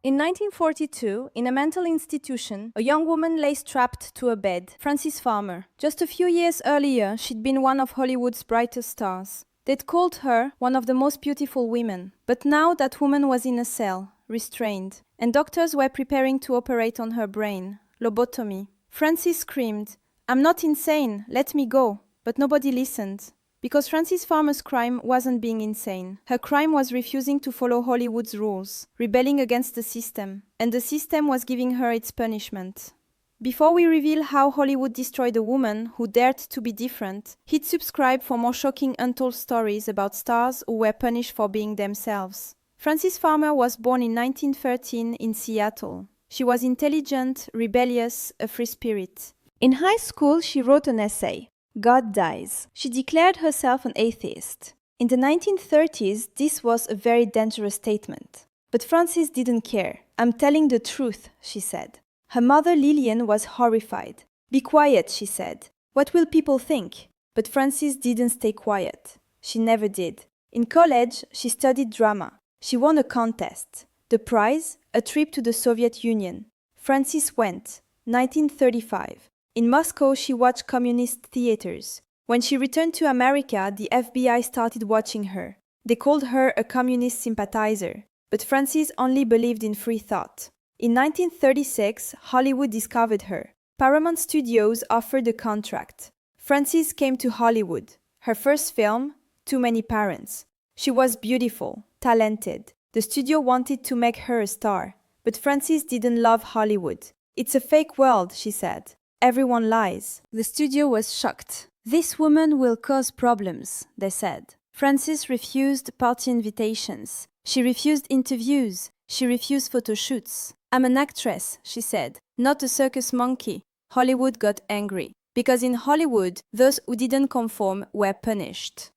In 1942, in a mental institution, a young woman lay strapped to a bed, Frances Farmer. Just a few years earlier, she'd been one of Hollywood's brightest stars. They'd called her one of the most beautiful women. But now that woman was in a cell, restrained, and doctors were preparing to operate on her brain, lobotomy. Frances screamed, "I'm not insane, let me go." But nobody listened. Because Frances Farmer's crime wasn't being insane. Her crime was refusing to follow Hollywood's rules, rebelling against the system, and the system was giving her its punishment. Before we reveal how Hollywood destroyed a woman who dared to be different, hit subscribe for more shocking untold stories about stars who were punished for being themselves. Frances Farmer was born in 1913 in Seattle. She was intelligent, rebellious, a free spirit. In high school, she wrote an essay, God Dies. She declared herself an atheist. In the 1930s, this was a very dangerous statement. But Frances didn't care. "I'm telling the truth," she said. Her mother Lillian was horrified. "Be quiet," she said. "What will people think?" But Frances didn't stay quiet. She never did. In college, she studied drama. She won a contest. The prize? A trip to the Soviet Union. Frances went. 1935. In Moscow, she watched communist theaters. When she returned to America, the FBI started watching her. They called her a communist sympathizer. But Frances only believed in free thought. In 1936, Hollywood discovered her. Paramount Studios offered a contract. Frances came to Hollywood. Her first film, Too Many Parents. She was beautiful, talented. The studio wanted to make her a star. But Frances didn't love Hollywood. "It's a fake world," she said. "Everyone lies." The studio was shocked. "This woman will cause problems," they said. Frances refused party invitations. She refused interviews. She refused photo shoots. "I'm an actress," she said, "not a circus monkey." Hollywood got angry. Because in Hollywood, those who didn't conform were punished.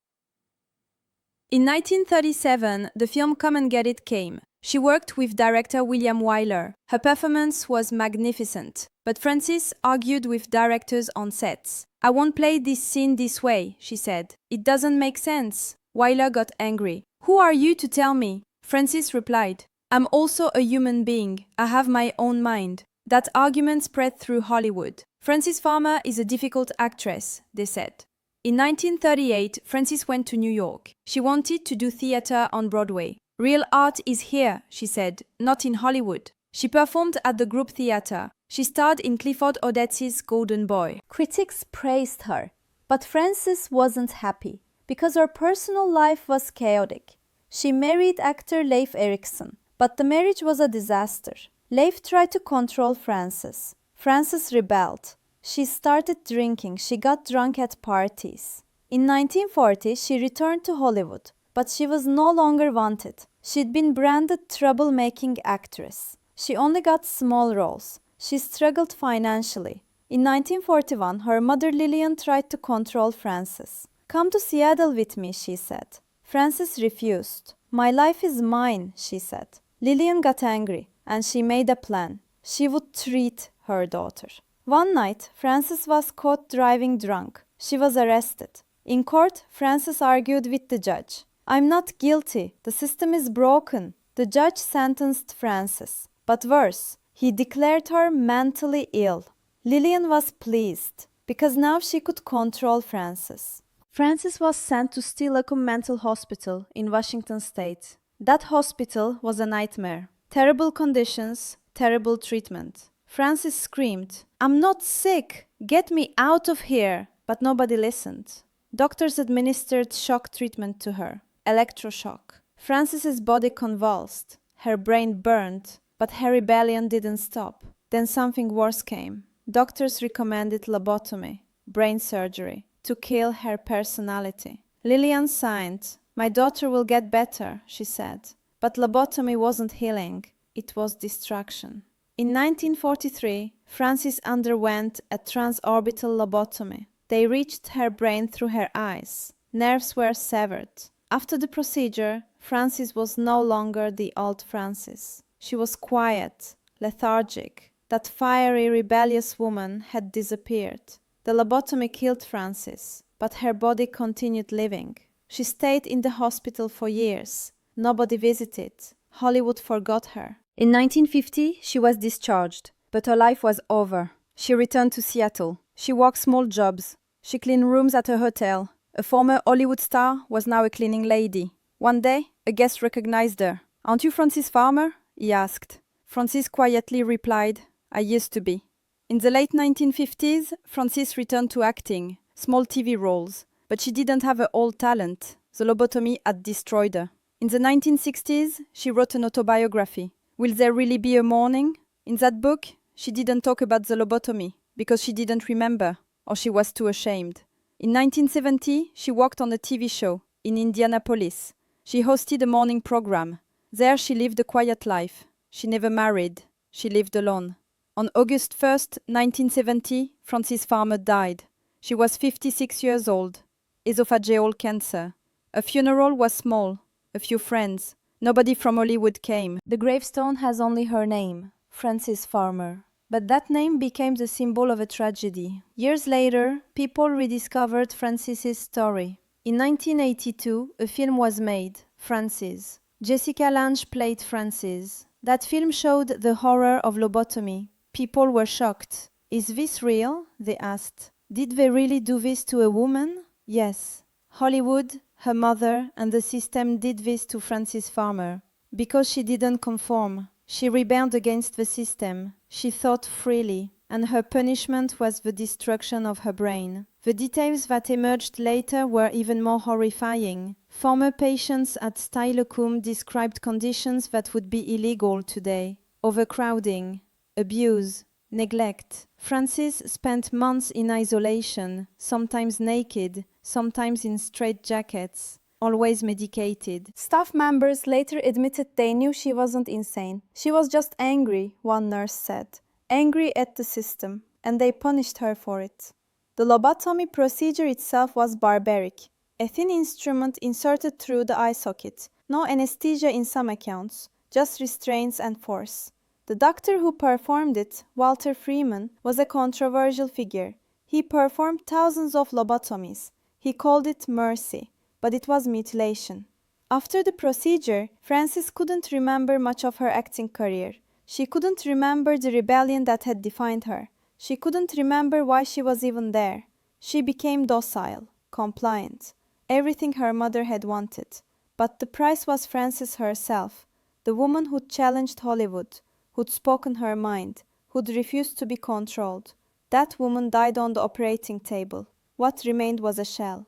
In 1937, the film Come and Get It came. She worked with director William Wyler. Her performance was magnificent. But Frances argued with directors on sets. "I won't play this scene this way," she said. "It doesn't make sense." Wyler got angry. "Who are you to tell me?" Frances replied, "I'm also a human being. I have my own mind." That argument spread through Hollywood. Frances Farmer is a difficult actress, they said. In 1938, Frances went to New York. She wanted to do theater on Broadway. "Real art is here," she said, "not in Hollywood." She performed at the Group Theater. She starred in Clifford Odets's Golden Boy. Critics praised her. But Frances wasn't happy, because her personal life was chaotic. She married actor Leif Erikson, but the marriage was a disaster. Leif tried to control Frances. Frances rebelled. She started drinking. She got drunk at parties. In 1940, she returned to Hollywood, but she was no longer wanted. She'd been branded troublemaking actress. She only got small roles. She struggled financially. In 1941, her mother Lillian tried to control Frances. "Come to Seattle with me," she said. Frances refused. "My life is mine," she said. Lillian got angry, and she made a plan. She would treat her daughter. One night, Frances was caught driving drunk. She was arrested. In court, Frances argued with the judge. "I'm not guilty. The system is broken." The judge sentenced Frances. But worse, he declared her mentally ill. Lillian was pleased, because now she could control Frances. Frances was sent to Steilacoom Mental Hospital in Washington State. That hospital was a nightmare. Terrible conditions, terrible treatment. Frances screamed, "I'm not sick! Get me out of here!" But nobody listened. Doctors administered shock treatment to her. Electroshock. Frances's body convulsed. Her brain burned. But her rebellion didn't stop. Then something worse came. Doctors recommended lobotomy, brain surgery, to kill her personality. Lillian signed. "My daughter will get better," she said. But lobotomy wasn't healing. It was destruction. In 1943, Frances underwent a transorbital lobotomy. They reached her brain through her eyes. Nerves were severed. After the procedure, Frances was no longer the old Frances. She was quiet, lethargic. That fiery, rebellious woman had disappeared. The lobotomy killed Frances, but her body continued living. She stayed in the hospital for years. Nobody visited. Hollywood forgot her. In 1950, she was discharged, but her life was over. She returned to Seattle. She worked small jobs. She cleaned rooms at a hotel. A former Hollywood star was now a cleaning lady. One day, a guest recognized her. "Aren't you Frances Farmer?" he asked. Frances quietly replied, "I used to be." In the late 1950s, Frances returned to acting, small TV roles, but she didn't have her old talent. The lobotomy had destroyed her. In the 1960s, she wrote an autobiography, Will There Really Be a Morning? In that book, she didn't talk about the lobotomy because she didn't remember, or she was too ashamed. In 1970, she worked on a TV show in Indianapolis. She hosted a morning program. There she lived a quiet life. She never married. She lived alone. On August 1st, 1970, Frances Farmer died. She was 56 years old. Esophageal cancer. Her funeral was small. A few friends. Nobody from Hollywood came. The gravestone has only her name, Frances Farmer. But that name became the symbol of a tragedy. Years later, people rediscovered Frances's story. In 1982, a film was made, Frances. Jessica Lange played Frances. That film showed the horror of lobotomy. People were shocked. "Is this real?" they asked. "Did they really do this to a woman?" Yes. Hollywood, her mother, and the system did this to Frances Farmer. Because she didn't conform. She rebelled against the system. She thought freely, and her punishment was the destruction of her brain. The details that emerged later were even more horrifying. Former patients at Steilacoom described conditions that would be illegal today. Overcrowding, abuse, neglect. Frances spent months in isolation, sometimes naked, sometimes in straitjackets, always medicated. Staff members later admitted they knew she wasn't insane. She was just angry, one nurse said. Angry at the system, and they punished her for it. The lobotomy procedure itself was barbaric. A thin instrument inserted through the eye socket. No anesthesia in some accounts, just restraints and force. The doctor who performed it, Walter Freeman, was a controversial figure. He performed thousands of lobotomies. He called it mercy, but it was mutilation. After the procedure, Frances couldn't remember much of her acting career. She couldn't remember the rebellion that had defined her. She couldn't remember why she was even there. She became docile, compliant, everything her mother had wanted. But the price was Frances herself, the woman who'd challenged Hollywood, who'd spoken her mind, who'd refused to be controlled. That woman died on the operating table. What remained was a shell.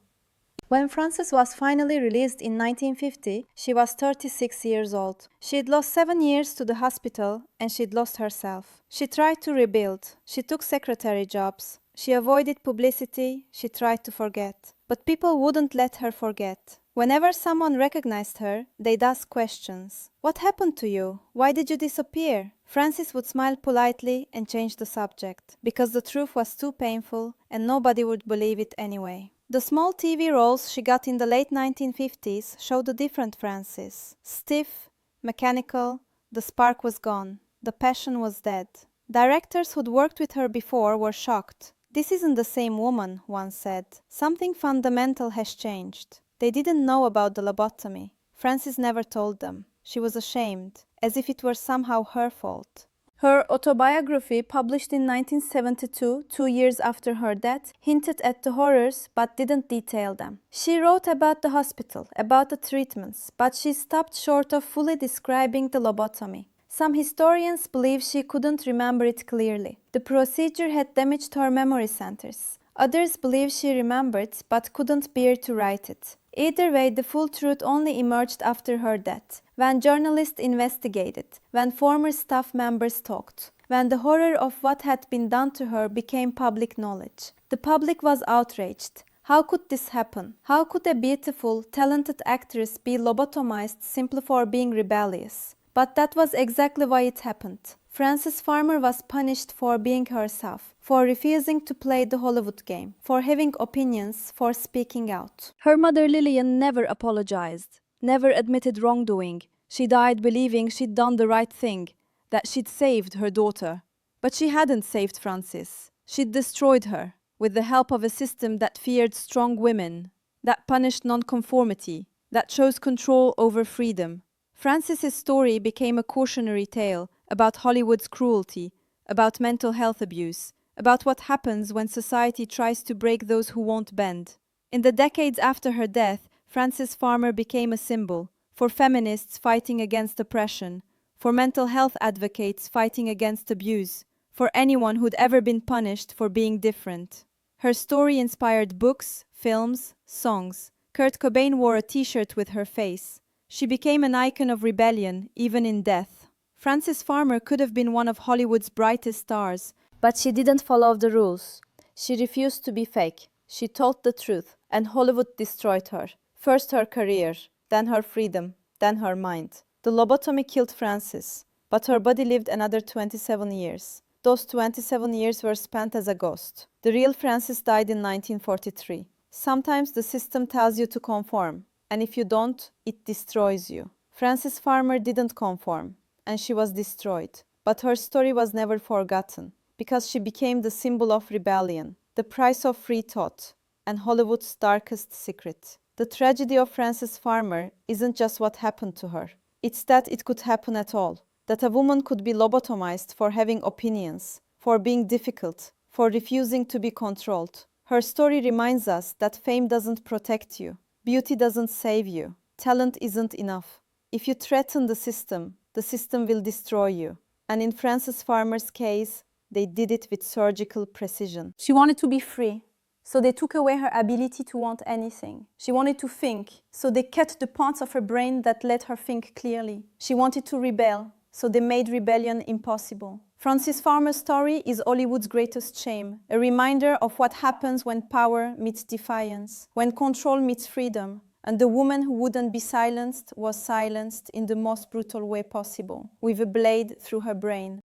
When Frances was finally released in 1950, she was 36 years old. She'd lost 7 years to the hospital, and she'd lost herself. She tried to rebuild. She took secretary jobs. She avoided publicity. She tried to forget. But people wouldn't let her forget. Whenever someone recognized her, they'd ask questions. "What happened to you? Why did you disappear?" Frances would smile politely and change the subject, because the truth was too painful and nobody would believe it anyway. The small TV roles she got in the late 1950s showed a different Frances. Stiff, mechanical, the spark was gone. The passion was dead. Directors who'd worked with her before were shocked. "This isn't the same woman," one said. "Something fundamental has changed." They didn't know about the lobotomy. Frances never told them. She was ashamed, as if it were somehow her fault. Her autobiography, published in 1972, 2 years after her death, hinted at the horrors but didn't detail them. She wrote about the hospital, about the treatments, but she stopped short of fully describing the lobotomy. Some historians believe she couldn't remember it clearly. The procedure had damaged her memory centers. Others believe she remembered but couldn't bear to write it. Either way, the full truth only emerged after her death, when journalists investigated, when former staff members talked, when the horror of what had been done to her became public knowledge. The public was outraged. How could this happen? How could a beautiful, talented actress be lobotomized simply for being rebellious? But that was exactly why it happened. Frances Farmer was punished for being herself, for refusing to play the Hollywood game, for having opinions, for speaking out. Her mother Lillian never apologized, never admitted wrongdoing. She died believing she'd done the right thing, that she'd saved her daughter. But she hadn't saved Frances. She'd destroyed her, with the help of a system that feared strong women, that punished nonconformity, that chose control over freedom. Frances's story became a cautionary tale about Hollywood's cruelty, about mental health abuse, about what happens when society tries to break those who won't bend. In the decades after her death, Frances Farmer became a symbol for feminists fighting against oppression, for mental health advocates fighting against abuse, for anyone who'd ever been punished for being different. Her story inspired books, films, songs. Kurt Cobain wore a t-shirt with her face. She became an icon of rebellion, even in death. Frances Farmer could have been one of Hollywood's brightest stars, but she didn't follow the rules. She refused to be fake. She told the truth, and Hollywood destroyed her. First her career, then her freedom, then her mind. The lobotomy killed Frances, but her body lived another 27 years. Those 27 years were spent as a ghost. The real Frances died in 1943. Sometimes the system tells you to conform, and if you don't, it destroys you. Frances Farmer didn't conform, and she was destroyed. But her story was never forgotten, because she became the symbol of rebellion, the price of free thought, and Hollywood's darkest secret. The tragedy of Frances Farmer isn't just what happened to her. It's that it could happen at all. That a woman could be lobotomized for having opinions, for being difficult, for refusing to be controlled. Her story reminds us that fame doesn't protect you. Beauty doesn't save you. Talent isn't enough. If you threaten the system will destroy you. And in Frances Farmer's case, they did it with surgical precision. She wanted to be free, so they took away her ability to want anything. She wanted to think, so they cut the parts of her brain that let her think clearly. She wanted to rebel, so they made rebellion impossible. Frances Farmer's story is Hollywood's greatest shame, a reminder of what happens when power meets defiance, when control meets freedom, and the woman who wouldn't be silenced was silenced in the most brutal way possible, with a blade through her brain.